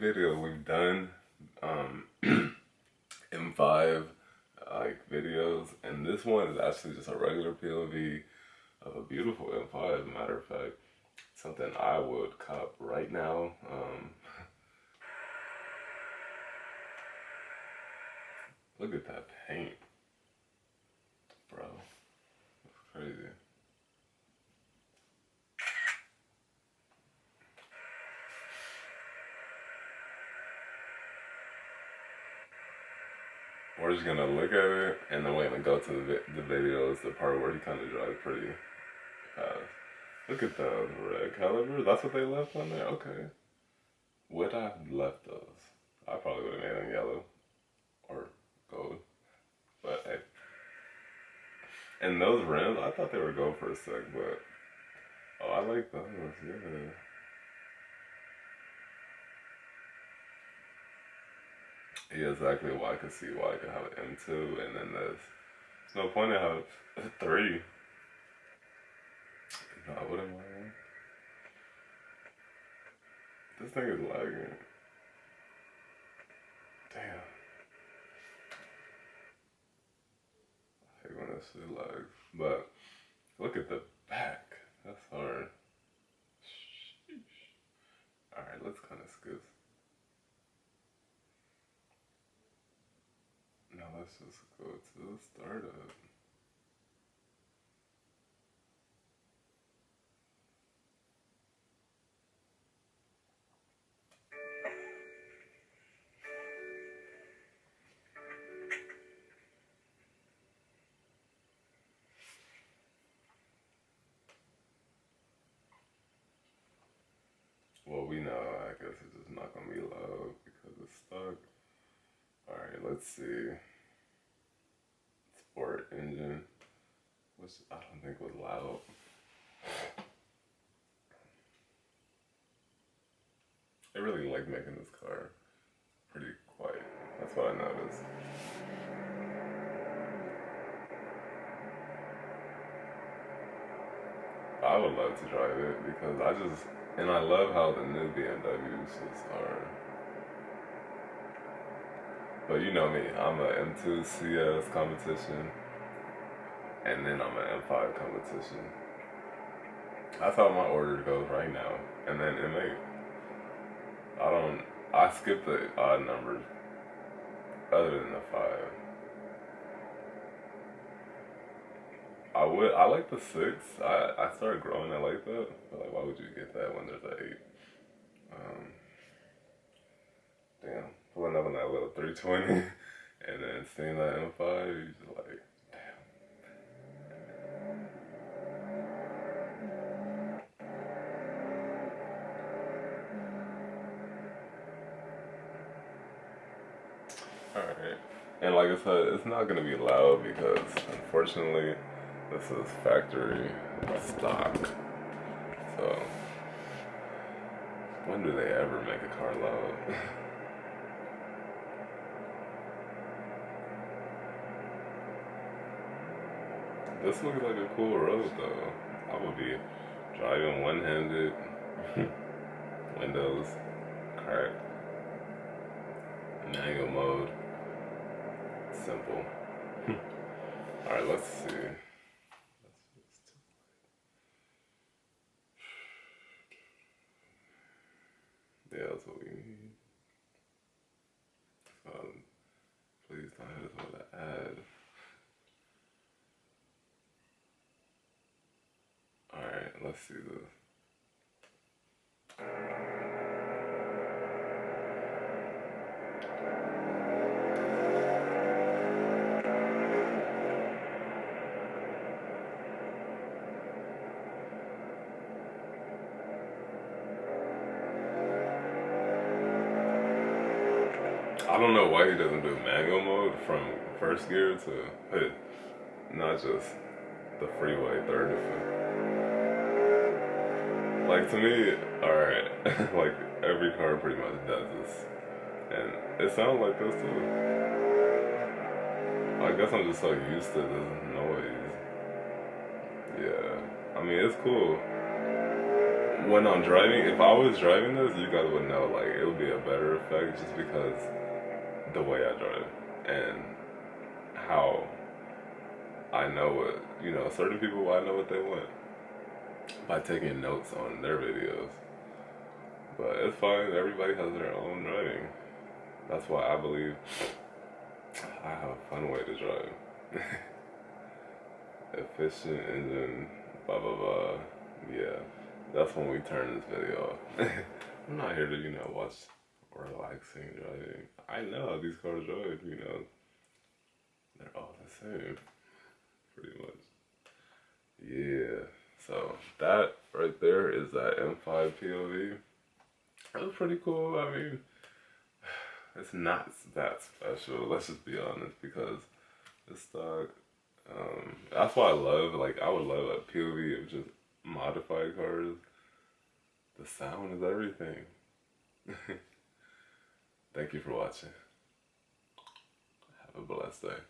Video we've done M5 like videos, and this one is actually just a regular POV of a beautiful M5. As a matter of fact, something I would cop right now. Look at that paint, bro. That's crazy. We're just gonna look at it, and then we're gonna go to the videos, the part where he kind of drives pretty fast. Look at those red calibers. That's what they left on there? Okay. Would I have left those? I probably would have made them yellow or gold. But hey. And those rims, I thought they were gold for a sec, but oh, I like those, yeah. Yeah, exactly why I could see why I could have an M2 and then there's no point in having a 3. No, I wouldn't mind. This thing is lagging. Damn. I hate when this shit lags. But look at the back. That's hard. Sheesh. Alright, let's kind of skip. Now let's just go to the startup. Well, we know, I guess it's just not gonna be loud because it's stuck. Alright, let's see. Sport engine, which I don't think was loud. I really like making this car pretty quiet. That's what I noticed. I would love to drive it because and I love how the new BMWs just are. But you know me, I'm a M2 CS competition, and then I'm an M5 competition. That's how my order goes right now, and then M8. I skip the odd numbers other than the 5. I like the 6. I started growing, I like that. But like, why would you get that when there's an 8? Damn, pulling up on that little 320 and then seeing that M5, you're just like, damn. Alright. And like I said, it's not gonna be loud because unfortunately this is factory stock. So when do they ever make a car loud? This looks like a cool road though. I would be driving one-handed, windows cracked, manual mode, simple. Alright, let's see. Yeah, that's what we need. Please don't hit us with an ad. Alright, let's see this. I don't know why he doesn't do manual mode from first gear to not just the freeway third to fifth. Like to me, alright, like every car pretty much does this. And it sounds like this too. I guess I'm just so used to this noise. Yeah, I mean it's cool. when I'm driving, if I was driving this, you guys would know, like, it would be a better effect just because the way I drive and how I know what, you know, certain people, I know what they want by taking notes on their videos. But it's fine, everybody has their own driving. That's why I believe I have a fun way to drive. Efficient engine, blah blah blah. Yeah, that's when we turn this video off. I'm not here to, you know, watch relaxing driving. I know how these cars drive, you know. They're all the same, pretty much. Yeah, so that right there is that M5 POV. That was pretty cool. I mean, it's not that special, let's just be honest, because it's stock. That's why I love, like, I would love a POV of just modified cars. The sound is everything. Thank you for watching. Have a blessed day.